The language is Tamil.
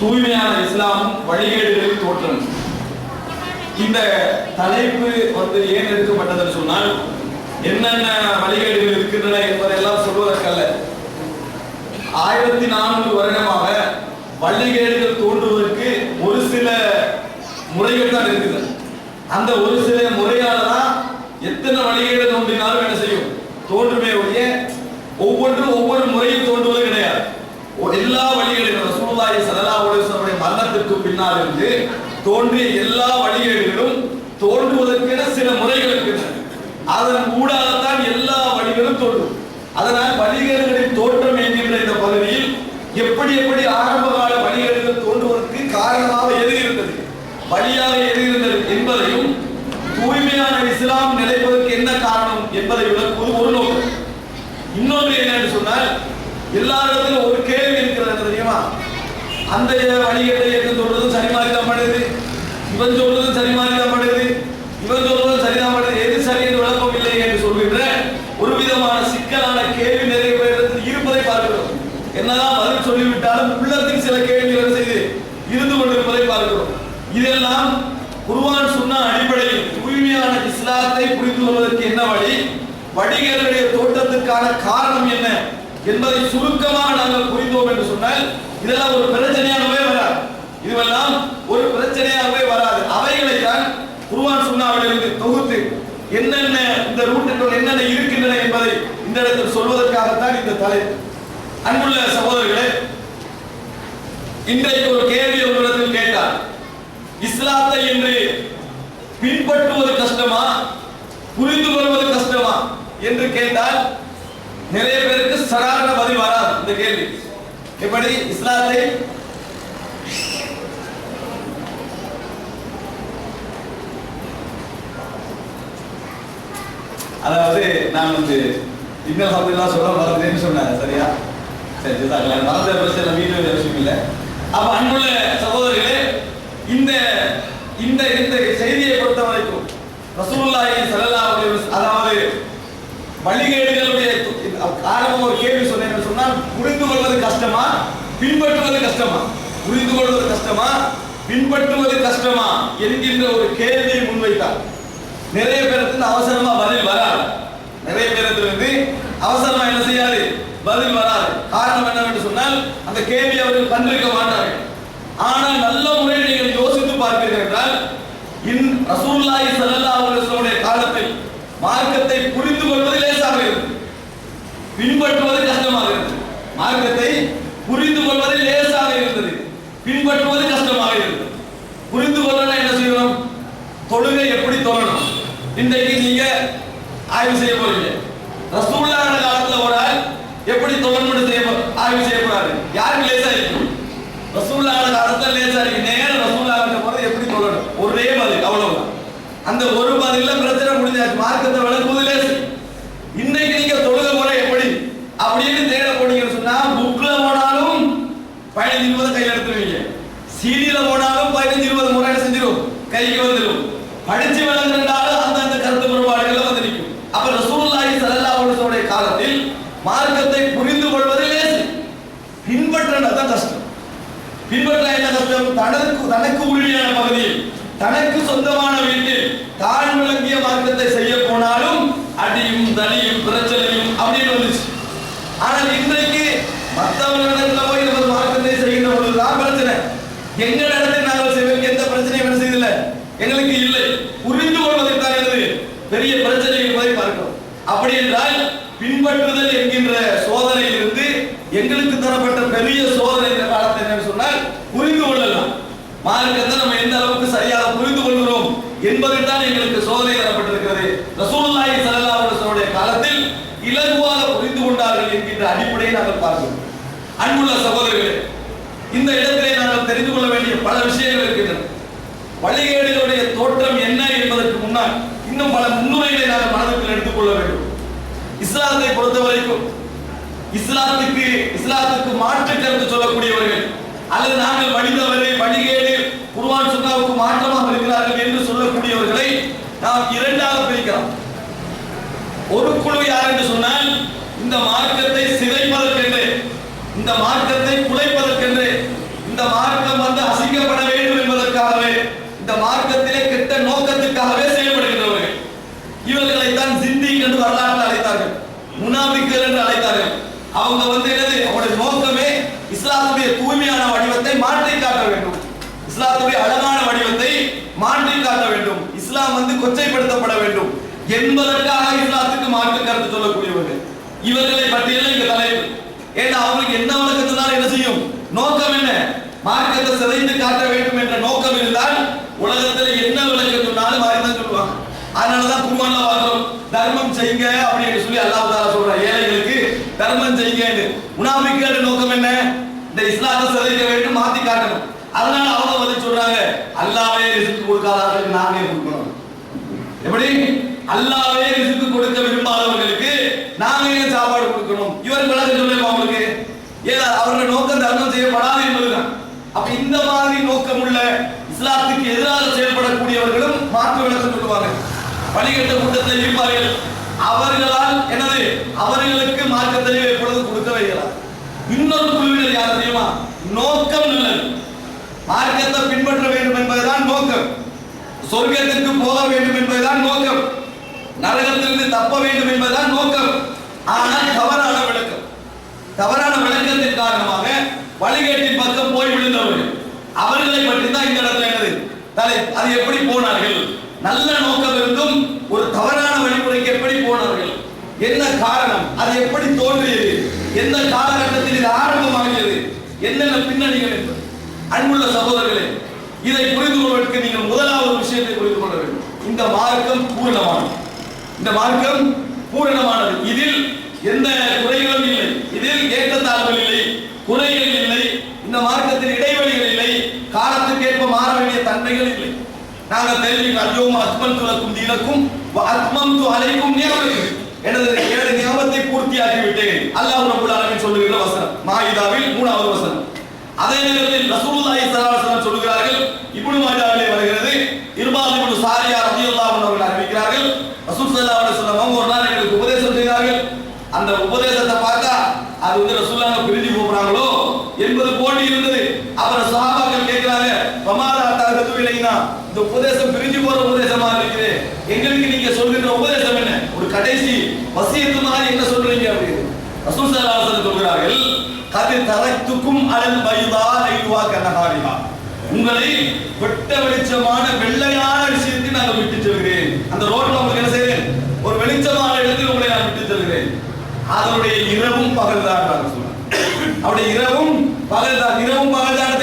தூய்மையான இஸ்லாமும் வழிகேடுகளின் தோற்றம். இந்த தலைப்பு ஏன் எடுக்கப்பட்டதுன்னு சொன்னால், என்னென்ன வழிகேடுகள் இருக்கின்றன என்பதையெல்லாம் சொல்வதற்கல்ல. 1400 வருடமாக வழிகேடுகள் தோன்றுவதற்கு ஒரு சில முறைகள் தான் இருக்குது. அந்த ஒரு சில முறையால தான் எத்தனை வழிகேடு தோன்றினாலும் என்ன செய்யும், தோன்றுமே ஒழிய ஒவ்வொன்றும் ஒவ்வொரு முறையில் தோன்றுவது கிடையாது. எல்லா வழிகேடுகளும் ரசூலுல்லாஹி ஸல்லல்லாஹு அலைஹி வஸல்லம் மரணத்திற்கு பின்னால் இருந்து தோன்றிய எல்லா வழிகேடுகளும் தோன்றுவதற்கென சில முறைகள் இருக்கின்றன. அதன் ஊடாகத்தான் எல்லா வழிகளும் தோன்றும். அதனால் வழிகேடுகளின் தோற்றம் என்கின்ற இந்த பகுதியில் எப்படி எப்படி ஆரம்ப கால வழிகேடுகள் தோன்றுவதற்கு காரணமாக எது இருந்தது, வழியாக எது இருந்தது என்பதையும், தூய்மையான இஸ்லாம் நிலைப்பதற்கு என்ன காரணம் என்பதை விளக்குவது ஒரு நோக்கம். இன்னொன்று என்னன்னு சொன்னால், எல்லாரிடத்திலும் ஒரு கேள்வி இருக்கிறது தெரியுமா, அந்த வழிகேட்டை என்று சொல்றதும் சரி மாதிரி தான் பண்ணுது, இவன் சொல்றதும் சரி மாதிரி தான் பண்ணுது, இவன் சொல்றதும் சரிதான் பண்ணுது, எது சரி என்று விளக்கம் இல்லை என்று சொல்கின்ற ஒரு விதமான சிக்கலான கேள்வி நிறைய பேரிடத்தில் இருப்பதை பார்க்கிறோம். என்னதான் பதில் சொல்லிவிட்டாலும் உள்ளத்தில் சில கேள்விகள் செய்து இருந்து கொண்டிருப்பதை பார்க்கிறோம். இதெல்லாம் குர்ஆன் சுன்னா அடிப்படையில் தூய்மையான இஸ்லாத்தை புரிந்து கொள்வதற்கு என்ன வழி, வழிகேடுடைய தோற்றத்திற்கான காரணம் என்ன என்பதை சுருக்கமாக நாங்கள் புரிந்தோம் என்று சொன்னால் இதெல்லாம் ஒரு பிரச்சனையாகவே வராது. இதுவெல்லாம் ஒரு பிரச்சனையாகவே வராது. அவைகளை தான் குர்ஆன் சுன்னாவிலிருந்து தொகுத்து என்னென்ன இந்த ரூட்டுகள் என்னென்ன இருக்கின்றன என்பதை இந்த இடத்தில் சொல்வதற்காகத்தான் இந்த தலைப்பு. அன்புள்ள சகோதரர்களே, இன்றைக்கு ஒரு கேள்வி உங்களிடத்தில் கேட்டார், இஸ்லாத்தை என்று பின்பற்றுவது கஷ்டமா, புரிந்து கொள்வது கஷ்டமா என்று கேட்டால் நிறைய பேருக்கு சாதாரண பதில் வராது. இந்த கேள்வி எப்படி இஸ்லாத்தை அதாவது நான் இன்னும் அப்படிலாம் சொல்ல மறந்தேன்னு சொன்னேன். சரியா? சரி, மறந்த பிரச்சனை வீட்டு அவசியம் இல்லை. அப்ப அன்புள்ள சகோதரர்களே, இந்த இந்த இந்த செய்தியை பொறுத்த வரைக்கும் ரசூலுல்லாஹி ஸல்லல்லாஹு அலைஹி வஸல்லம், அதாவது வழிகேடுகளுடைய காரணம் ஒரு கேள்வி சொன்னேன்னு சொன்னால், புரிந்து கொள்வது கஷ்டமா பின்பற்றுவது கஷ்டமா, புரிந்து கொள்வது கஷ்டமா பின்பற்றுவது கஷ்டமா என்கின்ற ஒரு கேள்வியை முன்வைத்தார். நிறைய பேருக்கு அவசரமா பதில் வராது. நிறைய பேருக்கு அவசரமா என்ன செய்யாது, பதில் வராது. காரணம் என்னவென்று சொன்னால், அந்த கேள்வி அவர்கள் கண்டிருக்க மாட்டார்கள். ஆனால் நல்ல முறையில் நீங்கள் யோசித்து பார்ப்பீர்கள் என்றால், ரசூலுல்லாஹி ஸல்லல்லாஹு அலைஹி வஸல்லம் காலத்தில் மார்க்கத்தை புரிந்து கொள்வது லேசாக இருந்தது, பின்பற்றுவது கஷ்டமாக இருந்தது. மார்க்கத்தை புரிந்து கொள்வது லேசாக இருந்தது, பின்பற்றுவது கஷ்டமாக இருந்தது. புரிந்து கொள்ளணும் என்ன செய்யணும், தொழுகை எப்படி தொழணும் இன்றைக்கு நீங்க ஆய்வு செய்ய போறீங்க. ரசூலுல்லாஹ் காலத்துல ஒரு ஆள் எப்படி தொழணும் ஆய்வு செய்ய போறாரு. யாருக்கு லேசா இருக்கும்? ரசூலுல்லாஹ் காலத்துல லேசா இருக்கு. நேரா ரசூலுல்லாஹ் போறது எப்படி தொழணும், ஒரே பதில், அவ்வளவுதான். அந்த ஒரு பதில்ல பிரச்சனை முடிஞ்சாச்சு. மார்க்கத்தை விளக்குவது லேசு. இன்னைக்கு நீங்க தொழுக முறை எப்படி அப்படின்னு தேட போனீங்கன்னு சொன்னா, புக்ல போனாலும் 15-20 கையில் எடுத்துருவீங்க, சீடியில போனாலும் 15-20 முறை செஞ்சிடும், கைக்கு வந்துடும். படிச்சு விளங்குறாலும் அந்த கருத்து முறைப்பாடுகள் வந்து நிற்கும். அப்ப ரசூலுல்லாஹி ஸல்லல்லாஹு அலைஹி வஸல்லம் காலத்தில் மார்க்கத்தை புரிந்து கொள்வது லேசு, பின்பற்றதான் கஷ்டம். பின்பற்ற என்ன கஷ்டம்? தனக்கு உரிமையான பகுதியில், தனக்கு சொந்தமான வீட்டில் தான் விளங்கிய மார்க்கத்தை செய்ய போனாலும் அடியும் தடியும் பிரச்சனையும் அப்படின்னு வந்துச்சு. ஆனால் இன்றைக்கு மற்றவர்களிடத்துல போய் நம்ம மார்க்கத்தை செய்கின்ற பொழுதுதான் பிரச்சனை. எங்க இடத்தில் நாங்கள் செய்வோம், எந்த பிரச்சனையும் என்ன செய்யல எங்களுக்கு இல்லை. புரிந்து கொள்வதற்கு தான் எனது பெரிய பிரச்சனை என்பதை பார்க்கிறோம். அப்படி என்றால் பின்பற்றுதல் என்கின்ற சோதனையில் இருந்து எங்களுக்கு தரப்பட்ட பெரிய சோதனை இந்த காலத்தில் என்னன்னு சொன்னால், புரிந்து கொள்ளலாம். மார்க்கத்தை நம்ம எந்த அளவுக்கு சரியாக புரிந்து கொள்கிறோம் என்பதில் தான் எங்களுக்கு சோதனை தரப்பட்டிருக்கிறது. ரசூலுல்லாஹி ஸல்லல்லாஹு அலைஹி வஸல்லம் காலத்தில் இலகுவாக புரிந்து கொண்டார்கள் என்கின்ற அடிப்படையை நாங்கள் பார்க்கிறோம். அன்புள்ள சகோதரர்களே, இந்த இடத்திலே நாங்கள் தெரிந்து கொள்ள வேண்டிய பல விஷயங்கள் இருக்கின்றன. வழிகேடுகளுடைய தோற்றம் என்ன என்பதற்கு முன்னால் இன்னும் பல முன்னுரைகளை நாங்கள் மனதில் எடுத்துக்கொள்ள வேண்டும். இஸ்லாத்தை பொறுத்த வரைக்கும் இஸ்லாத்துக்கு மாற்று கருத்து சொல்லக்கூடியவர்கள், அல்லது நாங்கள் வழிதவறு வழிகேடு குர்ஆன் சுன்னாவுக்கு மாற்றமாக இருக்கிறார்கள் என்று சொல்லக்கூடியவர்களை நாம் இரண்டாக பிரிக்கலாம். ஒரு குழு யார் என்று சொன்னால், இந்த மார்க்கத்தை சிதைப்பதற்கென்று, இந்த மார்க்கத்தை குலைப்பதற்கென்று, இந்த மார்க்கம் வந்து அசிங்கப்பட வேண்டும் என்பதற்காகவே, இந்த மார்க்கத்திலே கெட்ட நோக்கத்துக்காகவே செயல்படுகின்றவர்கள். இவர்களை தான் ஜிந்தீக் என்று வரலாற்றில் அழைத்தார்கள், முனாபிக்கள் என்று அழைத்தார்கள். அவங்க வந்து என்னது, அவருடைய நோக்கமே இஸ்லாத்துடைய தூய்மையான வடிவத்தை மாற்றி காட்ட வேண்டும், இஸ்லாத்துடைய அழகான வடிவத்தை மாற்றி காட்ட வேண்டும், இஸ்லாம் வந்து கொச்சைப்படுத்தப்பட வேண்டும் என்பதற்காக இஸ்லாத்துக்கு மாற்று கருத்து சொல்லக்கூடியவர்கள். இவர்களை பற்றியெல்லாம் இங்க தலைப்பு. ஏன்னா அவங்களுக்கு என்ன வழக்கத்தினால என்ன செய்யும், நோக்கம் என்ன, மார்க்கத்தை சிதைந்து காட்ட வேண்டும் என்ற நோக்கம் இருந்தால் உலகத்தில் என்ன விளக்கம் சொன்னாலும் மாறிதான் சொல்லுவாங்க. அதனாலதான் குர்ஆன்ல பார்க்கிறோம், தர்மம் செய்யுங்க அப்படின்னு சொல்லி அல்லாஹ் தஆலா சொல்ற, ஏழைகளுக்கு தர்மம் செய்யுங்க. முனாஃபிக்குடைய நோக்கம் என்ன, இந்த இஸ்லாத்தை சிதைக்க வேண்டும், மாத்தி காட்டணும். அதனால அவங்க வந்து சொல்றாங்க, அல்லாஹ்வே ரிஸ்க் கொடுக்காதவர்களுக்கு நானே கொடுக்கணும். எப்படி அல்லாஹ்வே ரிஸ்க் கொடுக்க விரும்பாதவர்களுக்கு நாங்க ஏன் சாப்பாடு கொடுக்கணும்? இவர் விளக்கம் சொல்லுங்க அவங்களுக்கு, ஏன் அவருடைய நோக்கம் தர்மம் செய்யப்படாது என்பதுதான். அப்ப இந்த மாதிரி நோக்கம் உள்ள இஸ்லாத்துக்கு எதிராக செயல்படக்கூடியவர்களும் மாற்று விளக்கம் சொல்லுவாங்க. வழிகட்ட கூட்டத்தில் இருப்பார்கள், அவர்களால் என்னது, அவர்களுக்கு மார்க்க தெளிவு எப்பொழுது கொடுக்க வைக்கலாம். இன்னொரு குழுவினர் யார் தெரியுமா, நோக்கம் நல்லது, மார்க்கத்தை பின்பற்ற வேண்டும் என்பதுதான் நோக்கம், சொர்க்கத்திற்கு போக வேண்டும் என்பதுதான் நோக்கம், நரகத்திலிருந்து தப்ப வேண்டும் என்பதுதான் நோக்கம். ஆனால் தவறான விளக்கம், தவறான விளக்கத்தின் காரணமாக வழிகேட்டின் பக்கம் போய் விழுந்தவர்கள், அவர்களை பற்றி தான் இந்த இடத்துல என்னது தலை. அது எப்படி போனார்கள், நல்ல நோக்கம் இருந்தும் ஒரு தவறான வழிமுறைக்கு எப்படி போனார்கள், என்ன காரணம், அது எப்படி தோன்றியது, எந்த காலகட்டத்தில் இது ஆரம்பமாகியது, என்னென்ன பின்னணிகள் என்பது. அன்புள்ள சகோதரர்களே, இதை புரிந்து கொள்வதற்கு நீங்கள் முதலாவது விஷயத்தை புரிந்து கொள்ள வேண்டும். இந்த மார்க்கம் பூரணமானது, இந்த மார்க்கம் பூரணமானது, இதில் எந்த குறைகளும் இல்லை, இதில் ஏற்றத்தாழ்வுகள் இல்லை, குறைகள் இல்லை, இந்த மார்க்கத்தில் இடைவெளிகள் இல்லை, காலத்துக்கேற்ப மாற வேண்டிய தன்மைகள் இல்லை. நாங்கள் தெரிஞ்சுக்கிறோம், அல்யௌம அக்மல்து லக்கும் தீனக்கும் வ அத்மம்து அலைக்கும் நிஅமதி, எனது 7 நியமத்தை பூர்த்தியாக்கி விட்டேன் அல்லாஹ் ரப்பல் ஆலமீன் சொல்லுகிற வசனம் மாயிதாவில் 3வது வசனம். அதே நேரத்தில் ரசூலுல்லாஹி ஸல்லல்லாஹு அலைஹி வஸல்லம் சொல்கிறார்கள், இப்னு மாஜாவிலே வருகிறது, இர்பாத் இப்னு சாரியா রাদিয়াল্লাহு அன்ஹு அவர்கள் அறிவிக்கிறார்கள், ரசூல் ஸல்லல்லாஹு அலைஹி வஸல்லம் ஒரு நாள் எங்களுக்கு உபதேசம் செய்தார்கள். அந்த உபதேசத்தை பார்த்தா அது வந்து ரசூலுல்லாஹ் பிரிஞ்சு போறாங்களோ என்பது போட்டி இருந்தது. அப்புறம் சஹாபாக்கள் கேட்கிறாங்க, வமாதா தஹது இலைனா, இந்த உபதேசம் பிரிஞ்சு போற உபதேசமா இருக்குது, எங்களுக்கு நீங்க சொல்கிற உபதேசம் என்ன, ஒரு கடைசி வசியத்து மாதிரி என்ன சொல்றீங்க அப்படின்னு. ரசூல் ஸல்லல்லாஹு அலைஹி வஸல்லம் சொல்கிறார்கள், கதி தரக்துக்கும் அலல் பைதா லைவா கனஹாரிஹா, உங்களை வெட்ட வெளிச்சமான வெள்ளையான விஷயத்தை நான் விட்டு செல்கிறேன். அந்த ரோட்ல உங்களுக்கு என்ன செய்றேன், ஒரு வெளிச்சமான இடத்தில் உங்களை நான் விட்டு செல்கிறேன். அதனுடைய இரவும் பகல் தான் சொல்றாங்க. அவருடைய இரவும் பகல் தான், இரவும் பகல்